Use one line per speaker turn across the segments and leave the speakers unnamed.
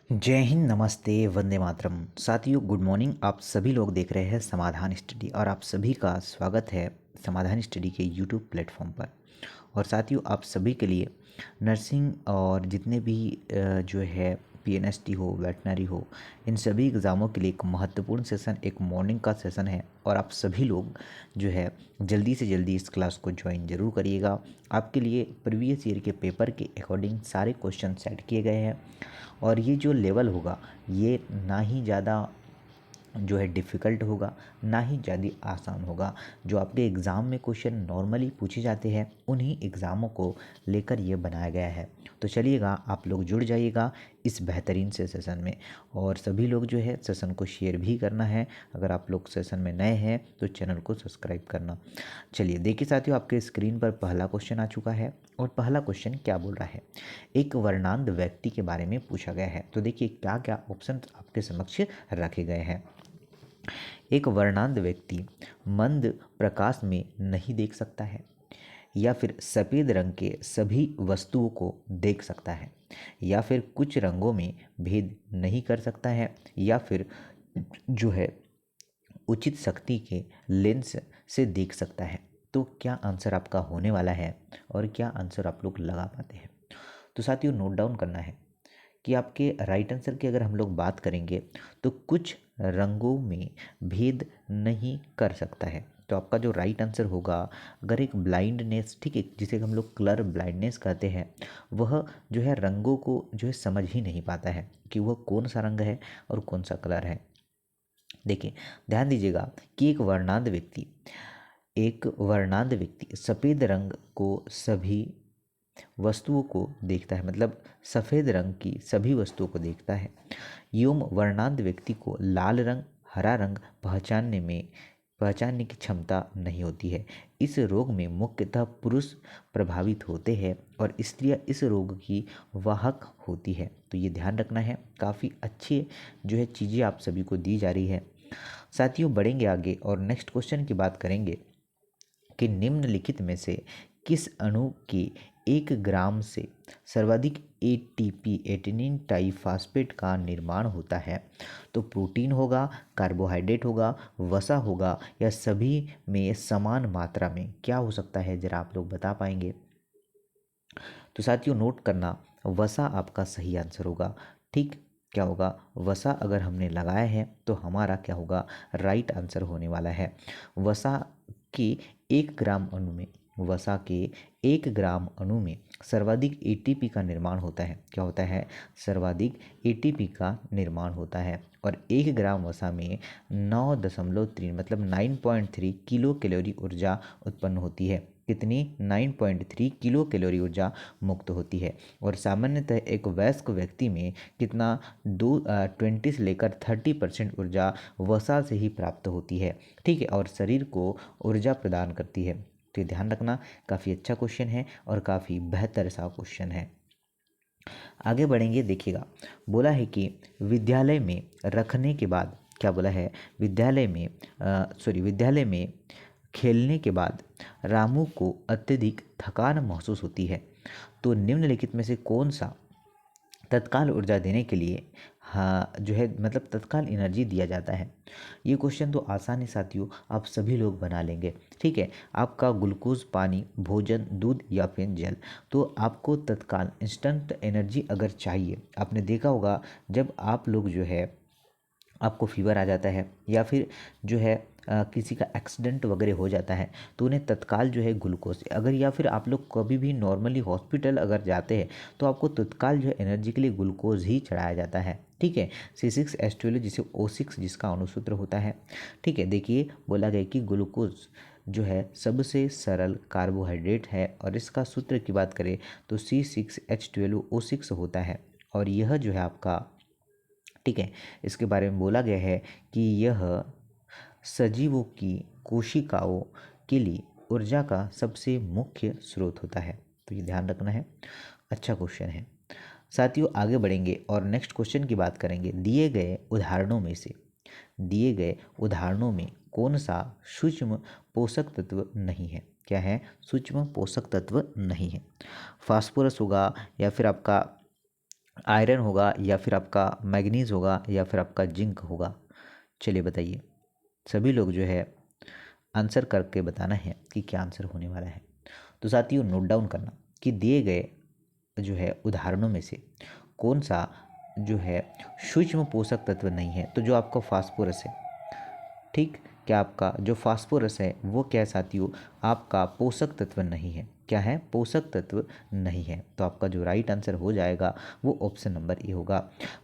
जय हिंद, नमस्ते, वंदे मातरम। साथियों, गुड मॉर्निंग। आप सभी लोग देख रहे हैं समाधान स्टडी और आप सभी का स्वागत है समाधान स्टडी के यूट्यूब प्लेटफॉर्म पर। और साथियों, आप सभी के लिए नर्सिंग और जितने भी जो है पीएनएसटी हो, वेटनरी हो, इन सभी एग्ज़ामों के लिए एक महत्वपूर्ण सेशन, एक मॉर्निंग का सेशन है। और आप सभी लोग जो है जल्दी से जल्दी इस क्लास को ज्वाइन जरूर करिएगा। आपके लिए प्रीवियस ईयर के पेपर के अकॉर्डिंग सारे क्वेश्चन सेट किए गए हैं। और ये जो लेवल होगा, ये ना ही ज़्यादा जो है डिफ़िकल्ट होगा, ना ही ज़्यादा आसान होगा। जो आपके एग्ज़ाम में क्वेश्चन नॉर्मली पूछे जाते हैं, उन्हीं एग्ज़ामों को लेकर ये बनाया गया है। तो चलिएगा, आप लोग जुड़ जाइएगा इस बेहतरीन से सेशन में। और सभी लोग जो है सेशन को शेयर भी करना है। अगर आप लोग सेशन में नए हैं तो चैनल को सब्सक्राइब करना। चलिए देखिए साथियों, आपके स्क्रीन पर पहला क्वेश्चन आ चुका है। और पहला क्वेश्चन क्या बोल रहा है, एक वर्णांध व्यक्ति के बारे में पूछा गया है। तो देखिए क्या क्या ऑप्शन आपके समक्ष रखे गए हैं। एक वर्णांध व्यक्ति मंद प्रकाश में नहीं देख सकता है, या फिर सफ़ेद रंग के सभी वस्तुओं को देख सकता है, या फिर कुछ रंगों में भेद नहीं कर सकता है, या फिर जो है उचित शक्ति के लेंस से देख सकता है। तो क्या आंसर आपका होने वाला है और क्या आंसर आप लोग लगा पाते हैं? तो साथियों, नोट डाउन करना है कि आपके राइट आंसर की अगर हम लोग बात करेंगे तो कुछ रंगों में भेद नहीं कर सकता है। तो आपका जो राइट आंसर होगा, अगर एक ब्लाइंडनेस, ठीक है, जिसे हम लोग कलर ब्लाइंडनेस कहते हैं, वह जो है रंगों को जो है समझ ही नहीं पाता है कि वह कौन सा रंग है और कौन सा कलर है। देखिए, ध्यान दीजिएगा कि एक वर्णांध व्यक्ति सफ़ेद रंग को सभी वस्तुओं को देखता है, मतलब सफ़ेद रंग की सभी वस्तुओं को देखता है। एवं वर्णांध व्यक्ति को लाल रंग, हरा रंग पहचानने की क्षमता नहीं होती है। इस रोग में मुख्यतः पुरुष प्रभावित होते हैं और स्त्रियां इस रोग की वाहक होती है। तो ये ध्यान रखना है। काफ़ी अच्छी जो है चीज़ें आप सभी को दी जा रही है। साथियों, बढ़ेंगे आगे और नेक्स्ट क्वेश्चन की बात करेंगे कि निम्नलिखित में से किस अणु के 1 ग्राम से सर्वाधिक एटीपी एटेनिन ट्राइफॉस्फेट का निर्माण होता है? तो प्रोटीन होगा, कार्बोहाइड्रेट होगा, वसा होगा, या सभी में समान मात्रा में? क्या हो सकता है, जरा आप लोग बता पाएंगे? तो साथियों, नोट करना, वसा आपका सही आंसर होगा। ठीक, क्या होगा, वसा अगर हमने लगाया है तो हमारा क्या होगा, राइट आंसर होने वाला है। वसा के 1 ग्राम अणु में वसा के 1 ग्राम अणु में सर्वाधिक एटीपी का निर्माण होता है। क्या होता है, सर्वाधिक एटीपी का निर्माण होता है। और 1 ग्राम वसा में 9.3 मतलब 9.3 किलो कैलोरी ऊर्जा उत्पन्न होती है। कितनी? 9.3 किलो कैलोरी ऊर्जा मुक्त होती है। और सामान्यतः एक वयस्क व्यक्ति में कितना 20 से लेकर 30% ऊर्जा वसा से ही प्राप्त होती है। ठीक है, और शरीर को ऊर्जा प्रदान करती है। तो ये ध्यान रखना, काफ़ी अच्छा क्वेश्चन है और काफ़ी बेहतर सा क्वेश्चन है। आगे बढ़ेंगे, देखिएगा, बोला है कि विद्यालय में रखने के बाद, क्या बोला है, विद्यालय में खेलने के बाद रामू को अत्यधिक थकान महसूस होती है। तो निम्नलिखित में से कौन सा तत्काल ऊर्जा देने के लिए, हाँ, जो है मतलब तत्काल एनर्जी दिया जाता है? ये क्वेश्चन तो आसान है साथियों, आप सभी लोग बना लेंगे। ठीक है, आपका ग्लूकोज, पानी, भोजन, दूध या फिर जल। तो आपको तत्काल इंस्टेंट एनर्जी अगर चाहिए, आपने देखा होगा जब आप लोग जो है आपको फीवर आ जाता है, या फिर जो है किसी का एक्सीडेंट वगैरह हो जाता है, तो उन्हें तत्काल जो है ग्लूकोज अगर, या फिर आप लोग कभी भी नॉर्मली हॉस्पिटल अगर जाते हैं तो आपको तत्काल जो है एनर्जी के लिए ग्लूकोज ही चढ़ाया जाता है। ठीक है, C6H12 जिसे O6 जिसका अणुसूत्र होता है। ठीक है, देखिए, बोला गया कि ग्लूकोज जो है सबसे सरल कार्बोहाइड्रेट है और इसका सूत्र की बात करें तो C6H12O6 होता है। और यह जो है आपका, ठीक है, इसके बारे में बोला गया है कि यह सजीवों की कोशिकाओं के लिए ऊर्जा का सबसे मुख्य स्रोत होता है। तो ये ध्यान रखना है, अच्छा क्वेश्चन है। साथियों, आगे बढ़ेंगे और नेक्स्ट क्वेश्चन की बात करेंगे। दिए गए उदाहरणों में कौन सा सूक्ष्म पोषक तत्व नहीं है? क्या है? सूक्ष्म पोषक तत्व नहीं है। फास्फोरस होगा, या फिर आपका आयरन होगा या फिर आपका मैग्नीज होगा या फिर आपका जिंक होगा? चलिए बताइए। सभी लोग जो है आंसर करके बताना है कि क्या आंसर होने वाला है। तो साथियों नोट डाउन करना कि दिए गए जो है उदाहरणों में से कौन सा जो है सूक्ष्म पोषक तत्व नहीं है। तो जो आपका फास्फोरस है, ठीक, क्या आपका जो फास्फोरस है वो क्या है साथियों, आपका पोषक तत्व नहीं है। क्या है? पोषक तत्व नहीं है। तो आपका जो राइट आंसर हो जाएगा वो ऑप्शन नंबर ए होगा।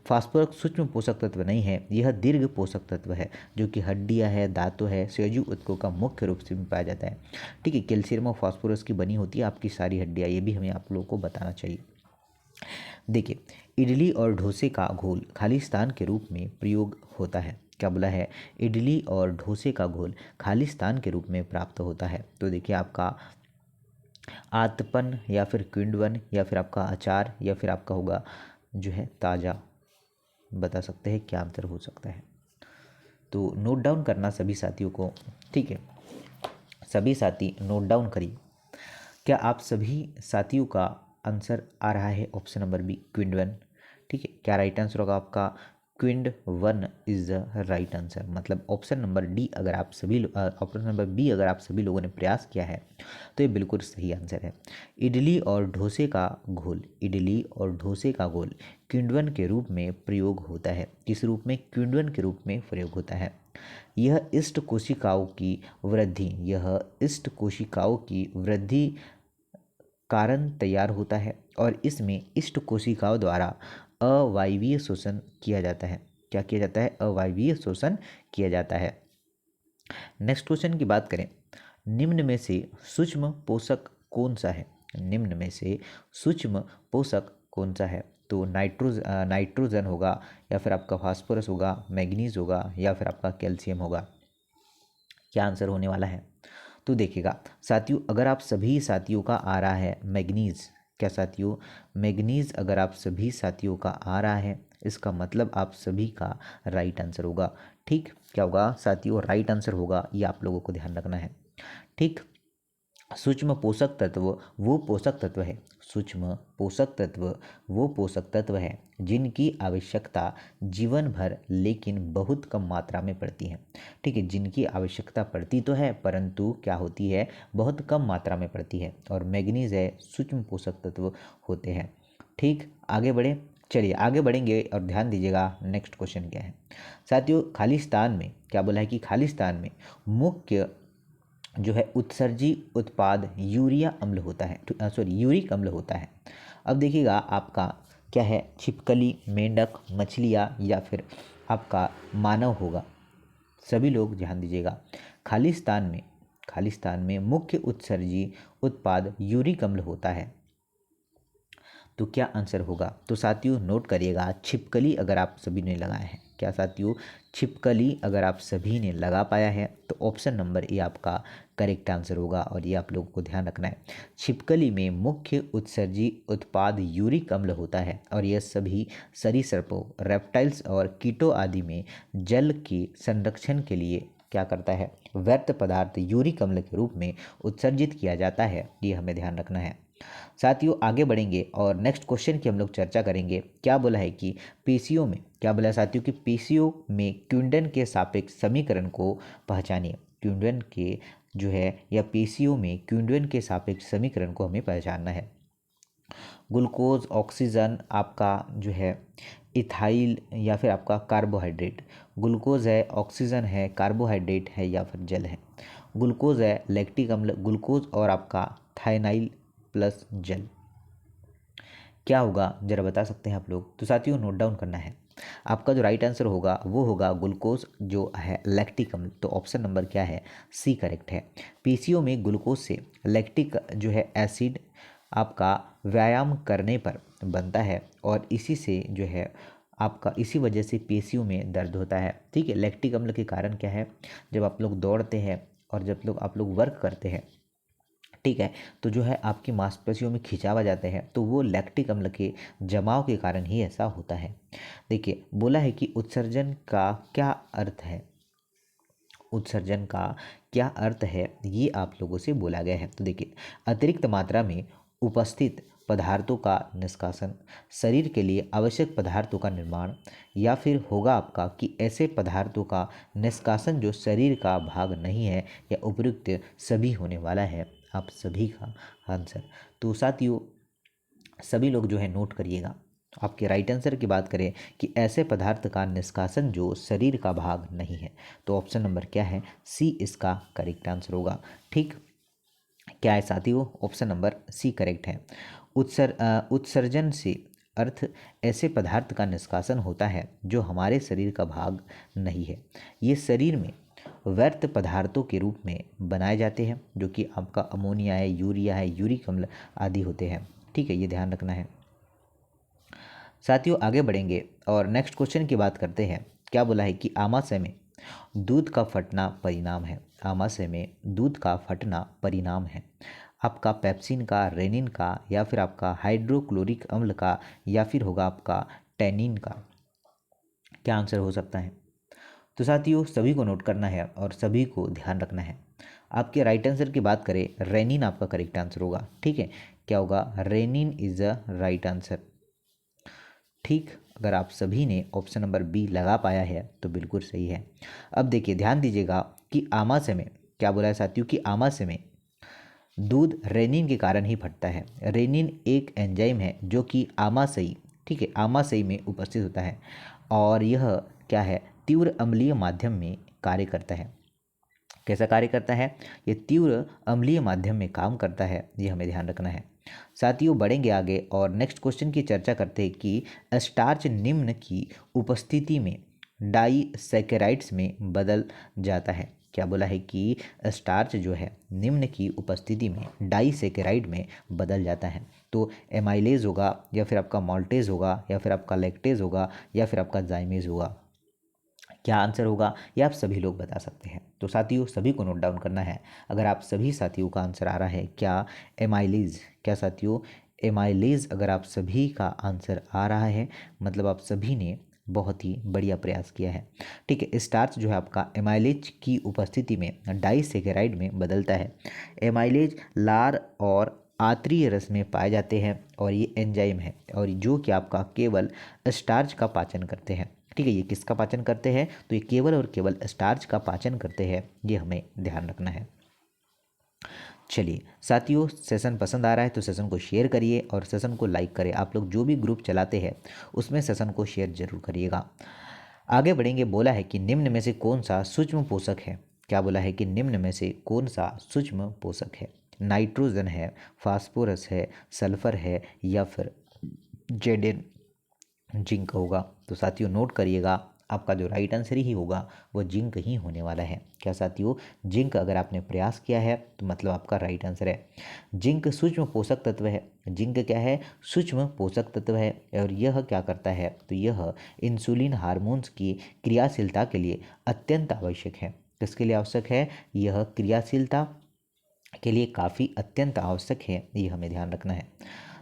फास्फोरस सूक्ष्म पोषक तत्व नहीं है, यह दीर्घ पोषक तत्व है जो कि हड्डियां है, दांतों है, संयोजी ऊतकों का मुख्य रूप से पाया जाता है। ठीक है, कैल्शियम और फास्फोरस की बनी होती है आपकी सारी हड्डियां, ये भी हमें आप लोगों को बताना चाहिए। देखिए, इडली और डोसे का घोल खाली स्थान के रूप में प्रयोग होता है। क्या बोला है? इडली और डोसे का घोल खाली स्थान के रूप में प्राप्त होता है। तो देखिए आपका आतपन या फिर किण्वन या फिर आपका अचार या फिर आपका होगा जो है ताज़ा। बता सकते हैं क्या आंसर हो सकता है। तो नोट डाउन करना सभी साथियों को, ठीक है, सभी साथी नोट डाउन करिए। क्या आप सभी साथियों का आंसर आ रहा है ऑप्शन नंबर बी, क्विंडवन? ठीक है, क्या राइट आंसर होगा आपका? क्विंड one is the right answer. मतलब ऑप्शन नंबर डी अगर आप सभी ऑप्शन नंबर बी अगर आप सभी लोगों ने प्रयास किया है तो ये बिल्कुल सही आंसर है। इडली और डोसे का घोल, इडली और डोसे का घोल क्विंडवन के रूप में प्रयोग होता है। किस रूप में? क्विंडवन के रूप में प्रयोग होता है। यह इष्ट कोशिकाओं की वृद्धि, यह इष्ट कोशिकाओं की वृद्धि कारण तैयार होता है और इसमें इष्ट कोशिकाओं द्वारा अवायवीय शोषण किया जाता है। क्या किया जाता है? अवायवीय शोषण किया जाता है। नेक्स्ट क्वेश्चन की बात करें, निम्न में से सूक्ष्म पोषक कौन सा है? निम्न में से सूक्ष्म पोषक कौन सा है? तो नाइट्रोजन होगा या फिर आपका फास्फोरस होगा, मैग्नीज होगा या फिर आपका कैल्शियम होगा? क्या आंसर होने वाला है? तो देखिएगा साथियों, अगर आप सभी साथियों का आ रहा है मैग्नीज, क्या साथियों? मैग्नीज अगर आप सभी साथियों का आ रहा है इसका मतलब आप सभी का राइट आंसर होगा। ठीक, क्या होगा साथियों? राइट आंसर होगा, ये आप लोगों को ध्यान रखना है। ठीक, सूक्ष्म पोषक तत्व वो पोषक तत्व है, सूक्ष्म पोषक तत्व वो पोषक तत्व है जिनकी आवश्यकता जीवन भर लेकिन बहुत कम मात्रा में पड़ती है। ठीक है, जिनकी आवश्यकता पड़ती तो है परंतु क्या होती है? बहुत कम मात्रा में पड़ती है। और मैग्नीज है सूक्ष्म पोषक तत्व होते हैं। ठीक, आगे बढ़े। चलिए आगे बढ़ेंगे और ध्यान दीजिएगा नेक्स्ट क्वेश्चन क्या है साथियों। खालिस्तान में क्या बोला है कि खालिस्तान में मुख्य जो है उत्सर्जी उत्पाद यूरिया अम्ल होता है, सॉरी यूरिक अम्ल होता है। अब देखिएगा आपका क्या है, छिपकली, मेंढक, मछलियाँ या फिर आपका मानव होगा। सभी लोग ध्यान दीजिएगा। खालिस्तान में मुख्य उत्सर्जी उत्पाद यूरिक अम्ल होता है। तो क्या आंसर होगा? तो साथियों नोट करिएगा, छिपकली अगर आप सभी ने लगाया है। क्या साथियों? छिपकली अगर आप सभी ने लगा पाया है तो ऑप्शन नंबर ए आपका करेक्ट आंसर होगा और ये आप लोगों को ध्यान रखना है। छिपकली में मुख्य उत्सर्जी उत्पाद यूरिक अम्ल होता है और यह सभी सरीसृपों, रेप्टाइल्स और कीटों आदि में जल के संरक्षण के लिए क्या करता है? व्यर्थ पदार्थ यूरिक अम्ल के रूप में उत्सर्जित किया जाता है। ये हमें ध्यान रखना है। साथियों आगे बढ़ेंगे और नेक्स्ट क्वेश्चन की हम लोग चर्चा करेंगे। क्या बोला है कि पेशियों में, क्या बोला है साथियों कि पेशियों में क्विंडन के सापेक्ष समीकरण को पहचानिए। क्विंडन के जो है या पेशियों में क्विंडन के सापेक्ष समीकरण को हमें पहचानना है। ग्लूकोज, ऑक्सीजन, आपका जो है इथाइल या फिर आपका कार्बोहाइड्रेट। ग्लूकोज है, ऑक्सीजन है, कार्बोहाइड्रेट है या फिर जल है। ग्लूकोज है, लैक्टिक अम्ल, ग्लूकोज और आपका थाइनाइल प्लस जल। क्या होगा जरा बता सकते हैं आप लोग? तो साथियों नोट डाउन करना है। आपका जो राइट आंसर होगा वो होगा ग्लूकोज जो है लैक्टिक अम्ल। तो ऑप्शन नंबर क्या है? सी करेक्ट है। पेशियों में ग्लूकोज से लैक्टिक जो है एसिड आपका व्यायाम करने पर बनता है और इसी से जो है आपका इसी वजह से पेशियों में दर्द होता है। ठीक है, लैक्टिक अम्ल के कारण क्या है, जब आप लोग दौड़ते हैं और जब लोग आप लोग वर्क करते हैं, ठीक है, तो जो है आपकी मांसपेशियों में खिंचाव आ जाते हैं तो वो लैक्टिक अम्ल के जमाव के कारण ही ऐसा होता है। देखिए बोला है कि उत्सर्जन का क्या अर्थ है, उत्सर्जन का क्या अर्थ है ये आप लोगों से बोला गया है। तो देखिए अतिरिक्त मात्रा में उपस्थित पदार्थों का निष्कासन, शरीर के लिए आवश्यक पदार्थों का निर्माण, या फिर होगा आपका कि ऐसे पदार्थों का निष्कासन जो शरीर का भाग नहीं है, या उपयुक्त सभी होने वाला है आप सभी का आंसर। तो साथियों सभी लोग जो है नोट करिएगा। आपके राइट आंसर की बात करें कि ऐसे पदार्थ का निष्कासन जो शरीर का भाग नहीं है, तो ऑप्शन नंबर क्या है, सी इसका करेक्ट आंसर होगा। ठीक, क्या है साथियों, ऑप्शन नंबर सी करेक्ट है। उत्सर्जन से अर्थ ऐसे पदार्थ का निष्कासन होता है जो हमारे शरीर का भाग नहीं है। ये शरीर में व्यर्थ पदार्थों के रूप में बनाए जाते हैं, जो कि आपका अमोनिया है, यूरिया है, यूरिक अम्ल आदि होते हैं। ठीक है, ये ध्यान रखना है। साथियों आगे बढ़ेंगे और नेक्स्ट क्वेश्चन की बात करते हैं। क्या बोला है कि आमाशय में दूध का फटना परिणाम है। आमाशय में दूध का फटना परिणाम है आपका पेप्सिन का, रेनिन का, या फिर आपका हाइड्रोक्लोरिक अम्ल का, या फिर होगा आपका टैनिन का। क्या आंसर हो सकता है? तो साथियों सभी को नोट करना है और सभी को ध्यान रखना है। आपके राइट आंसर की बात करें, रेनिन आपका करेक्ट आंसर होगा। ठीक है, क्या होगा, renin is a right answer. ठीक, अगर आप सभी ने ऑप्शन नंबर बी लगा पाया है तो बिल्कुल सही है। अब देखिए ध्यान दीजिएगा कि आमाशय में क्या बोला है साथियों, कि आमाशय में दूध रेनिन के कारण ही फटता है। रेनिन एक एंजाइम है जो कि आमाशयी, ठीक है, आमाशयी में उपस्थित होता है और यह क्या है, तीव्र अम्लीय माध्यम में कार्य करता है। कैसा कार्य करता है? ये तीव्र अम्लीय माध्यम में काम करता है, ये हमें ध्यान रखना है। साथियों बढ़ेंगे आगे और नेक्स्ट क्वेश्चन की चर्चा करते हैं कि स्टार्च निम्न की उपस्थिति में डाइसैकेराइड्स में बदल जाता है। क्या बोला है कि स्टार्च जो है निम्न की उपस्थिति में डाइसैकेराइड में बदल जाता है। तो एमाइलेज होगा, या फिर आपका मॉल्टेज होगा, या फिर आपका लैक्टेज होगा, या फिर आपका जाइमेज होगा। क्या आंसर होगा ये आप सभी लोग बता सकते हैं। तो साथियों सभी को नोट डाउन करना है। अगर आप सभी साथियों का आंसर आ रहा है क्या एमाइलेज, क्या साथियों एमाइलेज अगर आप सभी का आंसर आ रहा है मतलब आप सभी ने बहुत ही बढ़िया प्रयास किया है। ठीक है, स्टार्च जो है आपका एमाइलेज की उपस्थिति में डाइसैकेराइड में बदलता है। एमाइलेज लार और आंतरीय रस में पाए जाते हैं और ये एंजाइम है और जो कि आपका केवल स्टार्च का पाचन करते हैं। ठीक है, ये किसका पाचन करते हैं? तो ये केवल और केवल स्टार्च का पाचन करते हैं, ये हमें ध्यान रखना है। चलिए साथियों सेशन पसंद आ रहा है तो सेशन को शेयर करिए और सेशन को लाइक करें। आप लोग जो भी ग्रुप चलाते हैं उसमें सेशन को शेयर जरूर करिएगा। आगे बढ़ेंगे, बोला है कि निम्न में से कौन सा सूक्ष्म पोषक है। क्या बोला है कि निम्न में से कौन सा सूक्ष्म पोषक है? नाइट्रोजन है, फास्फोरस है, सल्फर है, या फिर जेडेन जिंक होगा। तो साथियों नोट करिएगा, आपका जो राइट आंसर ही होगा वो जिंक ही होने वाला है। क्या साथियों, जिंक अगर आपने प्रयास किया है तो मतलब आपका राइट आंसर है। जिंक सूक्ष्म पोषक तत्व है। जिंक क्या है? सूक्ष्म पोषक तत्व है और यह क्या करता है? तो यह इंसुलिन हार्मोन्स की क्रियाशीलता के लिए अत्यंत आवश्यक है। किसके लिए आवश्यक है? यह क्रियाशीलता के लिए काफ़ी अत्यंत आवश्यक है, ये हमें ध्यान रखना है।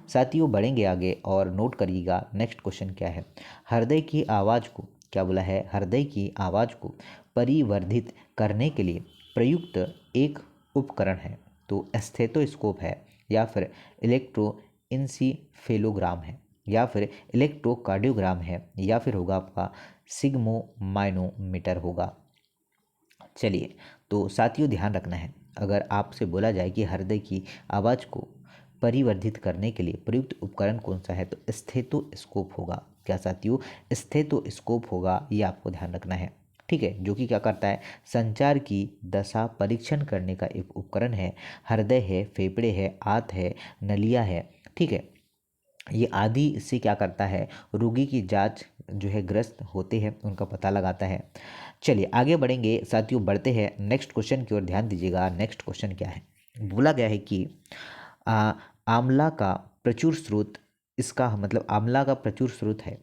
साथियों बढ़ेंगे आगे और नोट करिएगा नेक्स्ट क्वेश्चन क्या है। हृदय की आवाज़ को, क्या बोला है, हृदय की आवाज़ को परिवर्धित करने के लिए प्रयुक्त एक उपकरण है। तो स्टेथोस्कोप है, या फिर इलेक्ट्रोइंसीफेलोग्राम है, या फिर इलेक्ट्रोकार्डियोग्राम है, या फिर होगा आपका सिग्मोमाइनोमीटर होगा। चलिए तो साथियों ध्यान रखना है, अगर आपसे बोला जाए कि हृदय की आवाज़ को परिवर्धित करने के लिए प्रयुक्त उपकरण कौन सा है तो स्टेथोस्कोप होगा। क्या साथियों, स्टेथोस्कोप होगा, ये आपको ध्यान रखना है। ठीक है, जो कि क्या करता है, संचार की दशा परीक्षण करने का एक उपकरण है। हृदय है, फेफड़े है, आंत है, नलिया है, ठीक है, ये आदि से क्या करता है, रोगी की जांच जो है ग्रस्त होते हैं उनका पता लगाता है। चलिए आगे बढ़ेंगे साथियों, बढ़ते हैं नेक्स्ट क्वेश्चन की ओर। ध्यान दीजिएगा नेक्स्ट क्वेश्चन क्या है। बोला गया है कि आंवला का प्रचुर स्रोत, इसका मतलब आंवला का प्रचुर स्रोत है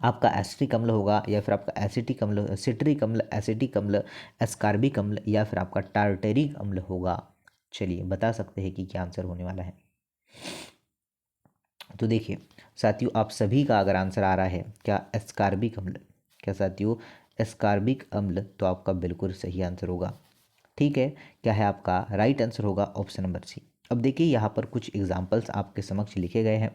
आपका एसिटिक अम्ल होगा, या फिर आपका एसिटिक अम्ल, सिट्रिक अम्ल, एसिटिक अम्ल, एस्कार्बिक अम्ल, या फिर आपका टार्टेरिक अम्ल होगा। चलिए बता सकते हैं कि क्या आंसर होने वाला है। तो देखिए साथियों आप सभी का अगर आंसर आ रहा है क्या एस्कार्बिक अम्ल, क्या साथियों एस्कार्बिक अम्ल, तो आपका बिल्कुल सही आंसर होगा। ठीक है, क्या है आपका राइट आंसर होगा ऑप्शन नंबर सी। अब देखिए यहाँ पर कुछ एग्जाम्पल्स आपके समक्ष लिखे गए हैं,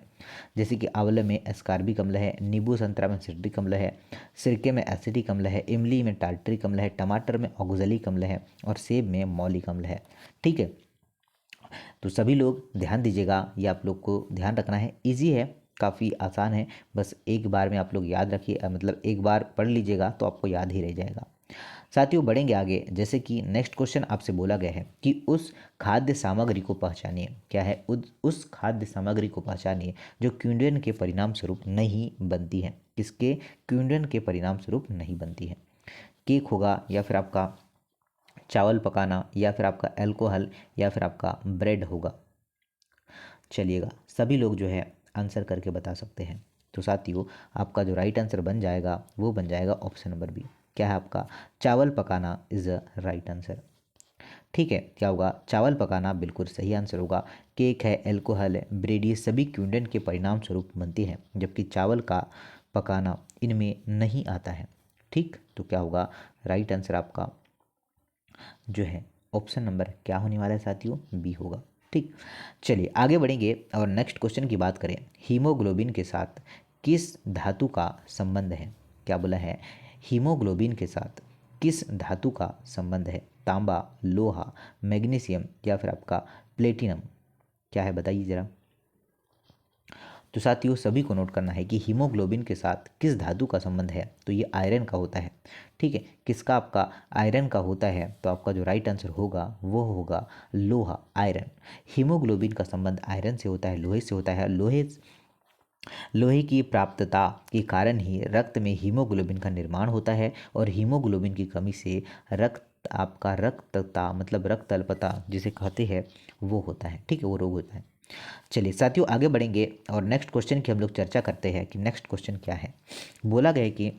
जैसे कि आंवले में एस्कॉर्बिक अम्ल है, नींबू संतरा में सिट्रिक अम्ल है, सिरके में एसिटिक अम्ल है, इमली में टार्टरिक अम्ल है, टमाटर में ऑक्जेलिक अम्ल है और सेब में मौलिक अम्ल है। ठीक है, तो सभी लोग ध्यान दीजिएगा, ये आप लोग को ध्यान रखना है, इजी है, काफ़ी आसान है, बस एक बार में आप लोग याद रखिए, मतलब एक बार पढ़ लीजिएगा तो आपको याद ही रह जाएगा। साथियों बढ़ेंगे आगे, जैसे कि नेक्स्ट क्वेश्चन आपसे बोला गया है कि उस खाद्य सामग्री को पहचानिए। क्या है? उस खाद्य सामग्री को पहचानिए जो क्विंडन के परिणाम स्वरूप नहीं बनती है। किसके? क्विंडन के परिणाम स्वरूप नहीं बनती है। केक होगा, या फिर आपका चावल पकाना, या फिर आपका अल्कोहल, या फिर आपका ब्रेड होगा। चलिएगा, सभी लोग जो है आंसर करके बता सकते हैं। तो साथियों आपका जो राइट आंसर बन जाएगा वो बन जाएगा ऑप्शन नंबर बी। क्या है आपका? चावल पकाना इज अ राइट आंसर। ठीक है, क्या होगा? चावल पकाना बिल्कुल सही आंसर होगा। केक है, अल्कोहल है, ब्रेड, ये सभी क्विंडन के परिणाम स्वरूप बनती हैं, जबकि चावल का पकाना इनमें नहीं आता है। ठीक, तो क्या होगा? राइट आंसर आपका जो है ऑप्शन नंबर क्या होने वाला है साथियों? बी होगा। ठीक, चलिए आगे बढ़ेंगे और नेक्स्ट क्वेश्चन की बात करें। हीमोग्लोबिन के साथ किस धातु का संबंध है? क्या बोला है? हीमोग्लोबिन के साथ किस धातु का संबंध है? तांबा, लोहा, मैग्नीशियम या फिर आपका प्लेटिनम? क्या है बताइए जरा। तो साथियों सभी को नोट करना है कि हीमोग्लोबिन के साथ किस धातु का संबंध है, तो ये आयरन का होता है। ठीक है, किसका? आपका आयरन का होता है, तो आपका जो राइट आंसर होगा वो होगा लोहा, आयरन। हीमोग्लोबिन का संबंध आयरन से होता है, लोहे से होता है। लोहे की प्राप्तता के कारण ही रक्त में हीमोग्लोबिन का निर्माण होता है, और हीमोग्लोबिन की कमी से रक्तता मतलब रक्त अल्पता जिसे कहते हैं वो होता है। ठीक है, वो रोग होता है। चलिए साथियों आगे बढ़ेंगे और नेक्स्ट क्वेश्चन की हम लोग चर्चा करते हैं कि नेक्स्ट क्वेश्चन क्या है। बोला गया है कि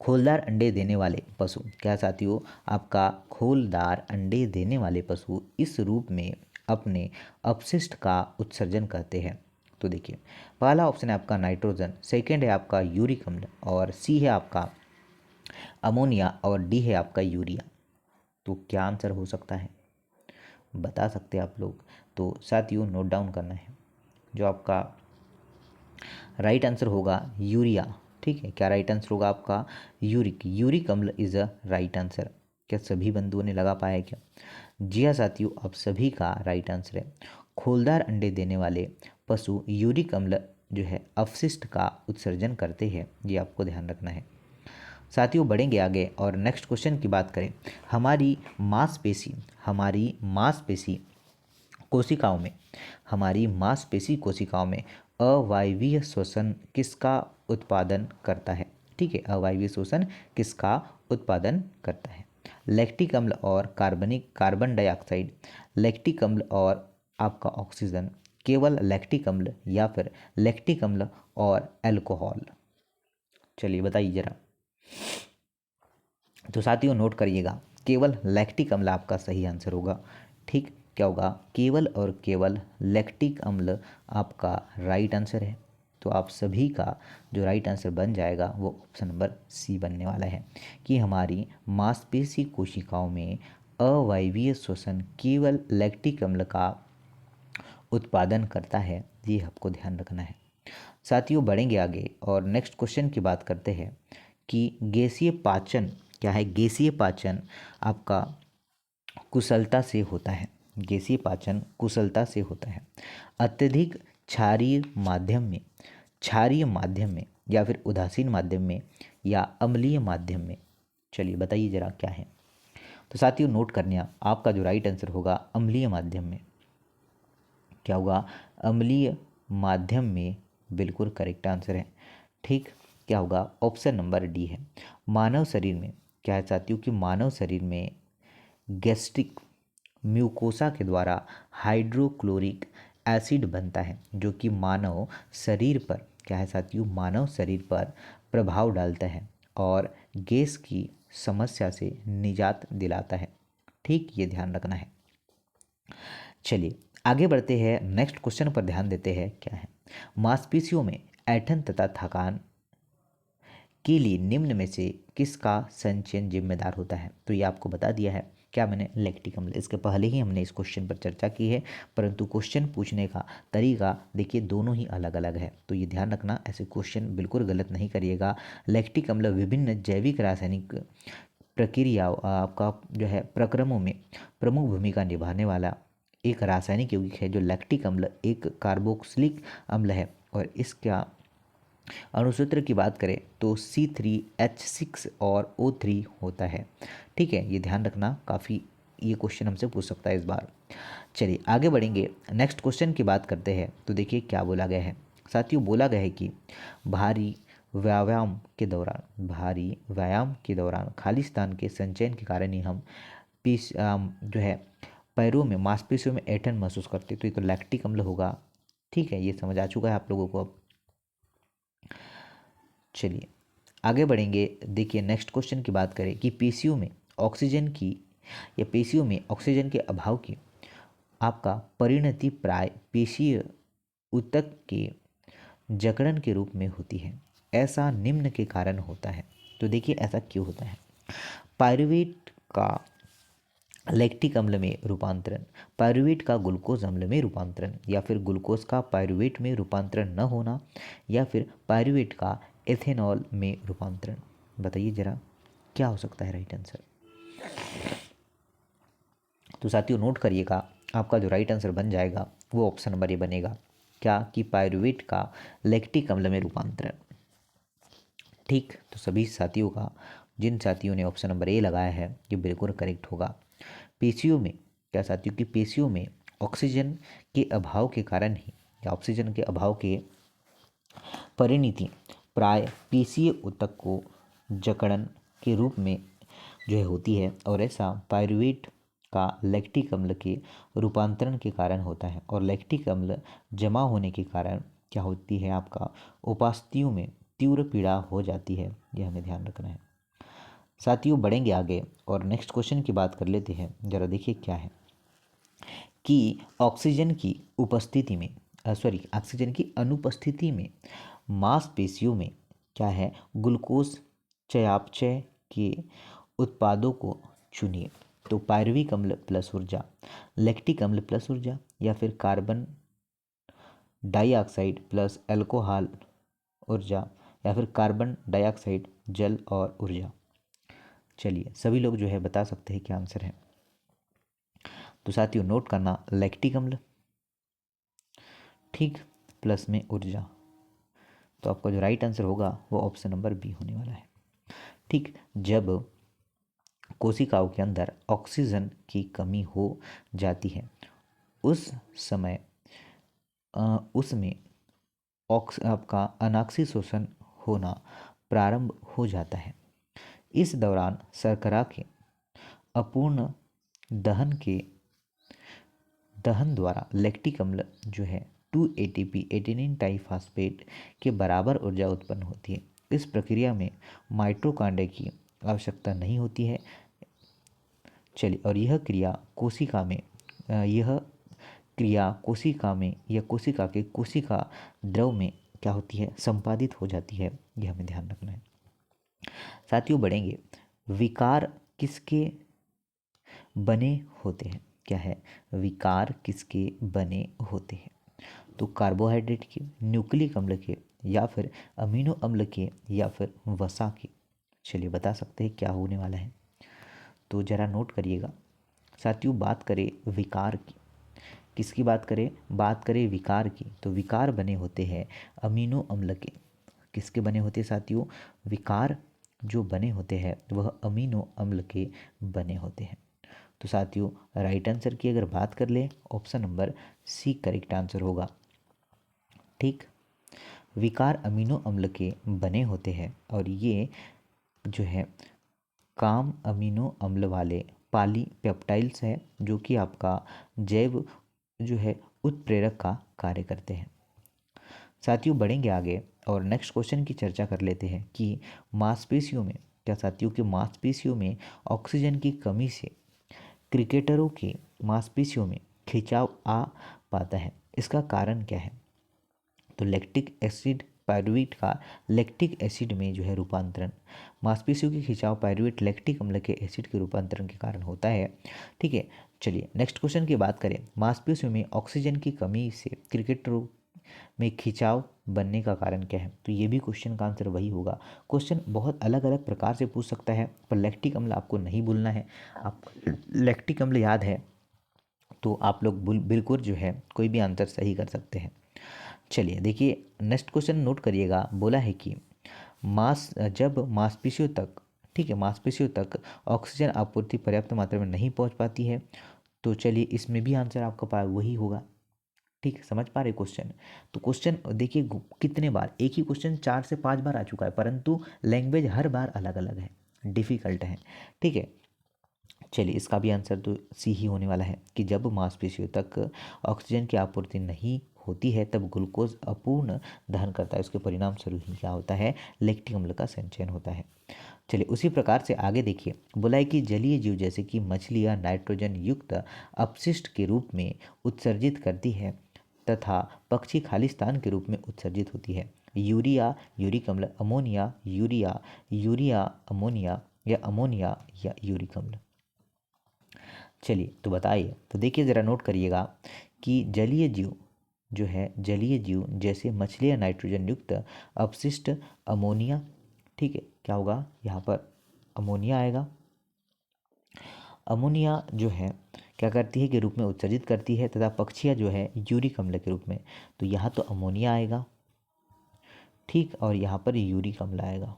खोलदार अंडे देने वाले पशु, क्या साथियों? आपका खोलदार अंडे देने वाले पशु इस रूप में अपने अपशिष्ट का उत्सर्जन करते हैं। तो देखिए, पहला ऑप्शन है आपका नाइट्रोजन, सेकंड है आपका यूरिक अम्ल, और सी है आपका अमोनिया, और डी है आपका यूरिया। तो क्या आंसर हो सकता है? बता सकते हैं आप लोग। तो साथियों नोट डाउन करना है, जो आपका राइट आंसर होगा यूरिया। ठीक है, क्या राइट आंसर होगा आपका? यूरिक अम्ल इज अ राइट आंसर। क्या सभी बंधुओं ने लगा पाया है क्या? जी हाँ साथियों, आप सभी का राइट आंसर है। खोलदार अंडे देने वाले पशु यूरिक अम्ल जो है अपशिष्ट का उत्सर्जन करते हैं, ये आपको ध्यान रखना है। साथियों बढ़ेंगे आगे और नेक्स्ट क्वेश्चन की बात करें। हमारी मांसपेशी कोशिकाओं में अवायवीय श्वसन किसका उत्पादन करता है? ठीक है, अवायवीय श्वसन किसका उत्पादन करता है? लैक्टिक अम्ल और कार्बन डाइऑक्साइड, लैक्टिक अम्ल और आपका ऑक्सीजन, केवल लैक्टिक अम्ल, या फिर लैक्टिक अम्ल और अल्कोहल? चलिए बताइए जरा। तो साथियों नोट करिएगा, केवल लैक्टिक अम्ल आपका सही आंसर होगा। ठीक, क्या होगा? केवल और केवल लैक्टिक अम्ल आपका राइट आंसर है। तो आप सभी का जो राइट आंसर बन जाएगा वो ऑप्शन नंबर सी बनने वाला है, कि हमारी मांसपेशी कोशिकाओं में अवायवीय श्वसन केवल लैक्टिक अम्ल का उत्पादन करता है। ये आपको ध्यान रखना है। साथियों बढ़ेंगे आगे और नेक्स्ट क्वेश्चन की बात करते हैं कि गैसीय पाचन क्या है? गैसीय पाचन आपका कुशलता से होता है। गैसीय पाचन कुशलता से होता है अत्यधिक क्षारीय माध्यम में या फिर उदासीन माध्यम में या अम्लीय माध्यम में? चलिए बताइए जरा क्या है। तो साथियों नोट करने आपका जो राइट आंसर होगा अम्लीय माध्यम में। क्या होगा? अम्लीय माध्यम में बिल्कुल करेक्ट आंसर है। ठीक, क्या होगा? ऑप्शन नंबर डी है। मानव शरीर में क्या है साथियों कि मानव शरीर में गैस्ट्रिक म्यूकोसा के द्वारा हाइड्रोक्लोरिक एसिड बनता है, जो कि मानव शरीर पर क्या है साथियों? मानव शरीर पर प्रभाव डालता है और गैस की समस्या से निजात दिलाता है। ठीक, ये ध्यान रखना है। चलिए आगे बढ़ते हैं, नेक्स्ट क्वेश्चन पर ध्यान देते हैं। क्या है? मांसपेशियों में ऐंठन तथा थकान के लिए निम्न में से किसका संचयन जिम्मेदार होता है? तो ये आपको बता दिया है क्या मैंने लैक्टिक अम्ल। इसके पहले ही हमने इस क्वेश्चन पर चर्चा की है, परंतु क्वेश्चन पूछने का तरीका देखिए दोनों ही अलग अलग है, तो ये ध्यान रखना, ऐसे क्वेश्चन बिल्कुल गलत नहीं करिएगा। लैक्टिक अम्ल विभिन्न जैविक रासायनिक प्रक्रिया आपका जो है प्रक्रमों में प्रमुख भूमिका निभाने वाला एक रासायनिक यौगिक है। जो लैक्टिक अम्ल एक कार्बोक्सिलिक अम्ल है और इसका अणुसूत्र की बात करें तो C3H6 और O3 होता है। ठीक है, ये ध्यान रखना, काफ़ी ये क्वेश्चन हमसे पूछ सकता है इस बार। चलिए आगे बढ़ेंगे, नेक्स्ट क्वेश्चन की बात करते हैं। तो देखिए क्या बोला गया है साथियों, बोला गया है कि भारी व्यायाम के दौरान खाली स्थान के संचयन के कारण ही हम जो है पैरों में मांसपेशियों में ऐंठन महसूस करते, तो ये तो लैक्टिक अम्ल होगा। ठीक है, ये समझ आ चुका है आप लोगों को अब। चलिए आगे बढ़ेंगे, देखिए नेक्स्ट क्वेश्चन की बात करें कि पेशियों में ऑक्सीजन के अभाव की आपका परिणति प्राय पेशीय ऊतक के जकड़न के रूप में होती है। ऐसा निम्न के कारण होता है। तो देखिए ऐसा क्यों होता है। पायरुवेट का लैक्टिक अम्ल में रूपांतरण, पायरुवेट का ग्लूकोज अम्ल में रूपांतरण, या फिर ग्लूकोज का पायरुवेट में रूपांतरण न होना, या फिर पायरुवेट का एथेनॉल में रूपांतरण। बताइए जरा क्या हो सकता है राइट आंसर। तो साथियों नोट करिएगा, आपका जो राइट आंसर बन जाएगा वो ऑप्शन नंबर ए बनेगा। क्या कि पायरुवेट का लैक्टिक अम्ल में रूपांतरण। ठीक, तो सभी साथियों का, जिन साथियों ने ऑप्शन नंबर ए लगाया है ये बिल्कुल करेक्ट होगा। पेशियों में क्या साथियों की पेशियों में ऑक्सीजन के अभाव के कारण ही, या ऑक्सीजन के अभाव के परिणति प्राय पेशीय ऊतक को जकड़न के रूप में जो है होती है, और ऐसा पायरुवेट का लैक्टिक अम्ल के रूपांतरण के कारण होता है। और लैक्टिक अम्ल जमा होने के कारण क्या होती है, आपका उपास्थियों में तीव्र पीड़ा हो जाती है, यह हमें ध्यान रखना है। साथियों बढ़ेंगे आगे और नेक्स्ट क्वेश्चन की बात कर लेते हैं। जरा देखिए क्या है कि ऑक्सीजन की उपस्थिति में ऑक्सीजन की अनुपस्थिति में मांसपेशियों में क्या है, ग्लूकोज चयापचय के उत्पादों को चुनिए। तो पायरुविक अम्ल प्लस ऊर्जा, लैक्टिक अम्ल प्लस ऊर्जा, या फिर कार्बन डाइऑक्साइड प्लस अल्कोहल ऊर्जा, या फिर कार्बन डाइऑक्साइड जल और ऊर्जा। चलिए सभी लोग जो है बता सकते हैं क्या आंसर है। तो साथियों नोट करना, लैक्टिक अम्ल ठीक प्लस में ऊर्जा, तो आपका जो राइट आंसर होगा वो ऑप्शन नंबर बी होने वाला है। ठीक, जब कोशिकाओं के अंदर ऑक्सीजन की कमी हो जाती है उस समय उसमें आपका अनाक्सी शोषण होना प्रारंभ हो जाता है। इस दौरान शर्करा के अपूर्ण दहन द्वारा लैक्टिक अम्ल जो है 2 ATP एडेनिन ट्राइफॉस्फेट के बराबर ऊर्जा उत्पन्न होती है। इस प्रक्रिया में माइटोकॉन्ड्रिया की आवश्यकता नहीं होती है। चलिए, और यह क्रिया कोशिका के कोशिका द्रव में क्या होती है, संपादित हो जाती है, यह हमें ध्यान रखना है। साथियों बढ़ेंगे, विकार किसके बने होते हैं। क्या है, विकार किसके बने होते हैं। तो कार्बोहाइड्रेट के, न्यूक्लिक अम्ल के, या फिर अमीनो अम्ल के, या फिर वसा के। चलिए बता सकते हैं क्या होने वाला है। तो ज़रा नोट करिएगा साथियों, बात करें विकार की, किसकी बात करें विकार की, तो विकार बने होते हैं अमीनो अम्ल के। किसके बने होते हैं साथियों, विकार जो बने होते हैं वह अमीनो अम्ल के बने होते हैं। तो साथियों राइट आंसर की अगर बात कर ले, option number C correct answer होगा। ठीक, विकार अमीनो अम्ल के बने होते हैं और ये जो है काम अमीनो अम्ल वाले पॉलीपेप्टाइड्स है, जो कि आपका जैव जो है उत्प्रेरक का कार्य करते हैं। साथियों बढ़ेंगे आगे और नेक्स्ट क्वेश्चन की चर्चा कर लेते हैं कि मांसपेशियों में क्या साथियों के मांसपेशियों में ऑक्सीजन की कमी से क्रिकेटरों के मांसपेशियों में खिंचाव आ पाता है, इसका कारण क्या है। तो लैक्टिक एसिड पायरुवेट का लैक्टिक एसिड में जो है रूपांतरण, मांसपेशियों के खिंचाव पायरुवेट लैक्टिक अम्ल के एसिड के रूपांतरण के कारण होता है। ठीक है, चलिए नेक्स्ट क्वेश्चन की बात करें। मांसपेशियों में ऑक्सीजन की कमी से क्रिकेटरों में खिंचाव बनने का कारण क्या है? तो ये भी क्वेश्चन का आंसर वही होगा। क्वेश्चन बहुत अलग अलग प्रकार से पूछ सकता है, पर लैक्टिक अम्ल आपको नहीं भूलना है। आप लैक्टिक अम्ल याद है तो आप लोग बिल्कुल जो है कोई भी आंसर सही कर सकते हैं। चलिए देखिए नेक्स्ट क्वेश्चन नोट करिएगा। बोला है कि जब मांसपेशियों तक, ठीक है, मांसपेशियों तक ऑक्सीजन आपूर्ति पर्याप्त मात्रा में नहीं पहुंच पाती है, तो चलिए इसमें भी आंसर आपका वही होगा। ठीक है, समझ पा रहे क्वेश्चन? तो क्वेश्चन देखिए कितने बार, एक ही क्वेश्चन 4 से 5 बार आ चुका है, परंतु लैंग्वेज हर बार अलग अलग है, डिफ़िकल्ट है। ठीक है, चलिए इसका भी आंसर तो सी ही होने वाला है कि जब मांसपेशियों तक ऑक्सीजन की आपूर्ति नहीं होती है तब ग्लूकोज अपूर्ण दहन करता है, उसके परिणाम स्वरूप ही क्या होता है, लैक्टिक अम्ल का संचयन होता है। चलिए उसी प्रकार से आगे देखिए। बोला है कि जलीय जीव जैसे कि मछलियाँ नाइट्रोजन युक्त अपशिष्ट के रूप में उत्सर्जित करती है तथा पक्षी खालिस्तान के रूप में उत्सर्जित होती है। यूरिया, यूरिक अम्ल, अमोनिया, यूरिया, यूरिया अमोनिया या यूरिक अम्ल। चलिए तो बताइए, तो देखिए ज़रा नोट करिएगा कि जलीय जीव जो है, जलीय जीव जैसे मछलियाँ नाइट्रोजन युक्त अपशिष्ट अमोनिया, ठीक है, क्या होगा यहाँ पर, अमोनिया आएगा। अमोनिया जो है क्या करती है के रूप में उत्सर्जित करती है तथा पक्षियाँ जो है यूरिक अम्ल के रूप में, तो यहाँ तो अमोनिया आएगा, ठीक, और यहाँ पर यूरिक अम्ल आएगा।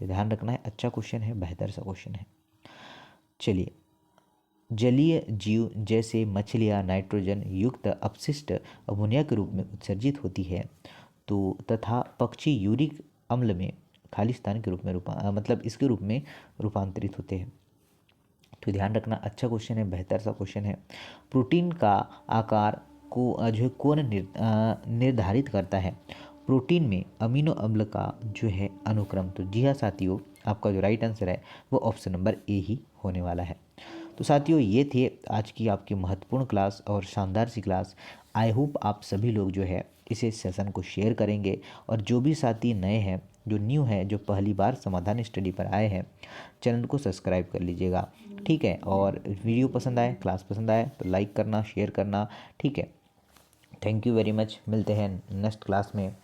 तो ध्यान रखना है, अच्छा क्वेश्चन है, बेहतर सा क्वेश्चन है। चलिए जलीय जीव जैसे मछलियाँ नाइट्रोजन युक्त अपशिष्ट अमोनिया के रूप में उत्सर्जित होती है, तो तथा पक्षी यूरिक अम्ल में खालिस्तान के रूप में मतलब इसके रूप में रूपांतरित होते हैं। तो ध्यान रखना, अच्छा क्वेश्चन है, बेहतर सा क्वेश्चन है। प्रोटीन का आकार को जो है कौन निर्धारित करता है? प्रोटीन में अमीनो अम्ल का जो है अनुक्रम, तो जी हाँ साथियों, आपका जो राइट आंसर है वो ऑप्शन नंबर ए ही होने वाला है। तो साथियों ये थे आज की आपकी महत्वपूर्ण क्लास और शानदार सी क्लास। आई होप आप सभी लोग जो है इसे सेशन को शेयर करेंगे, और जो भी साथी नए हैं, जो न्यू है, जो पहली बार समाधान स्टडी पर आए हैं, चैनल को सब्सक्राइब कर लीजिएगा। ठीक है, और वीडियो पसंद आए, क्लास पसंद आए तो लाइक करना, शेयर करना। ठीक है, थैंक यू वेरी मच, मिलते हैं नेक्स्ट क्लास में।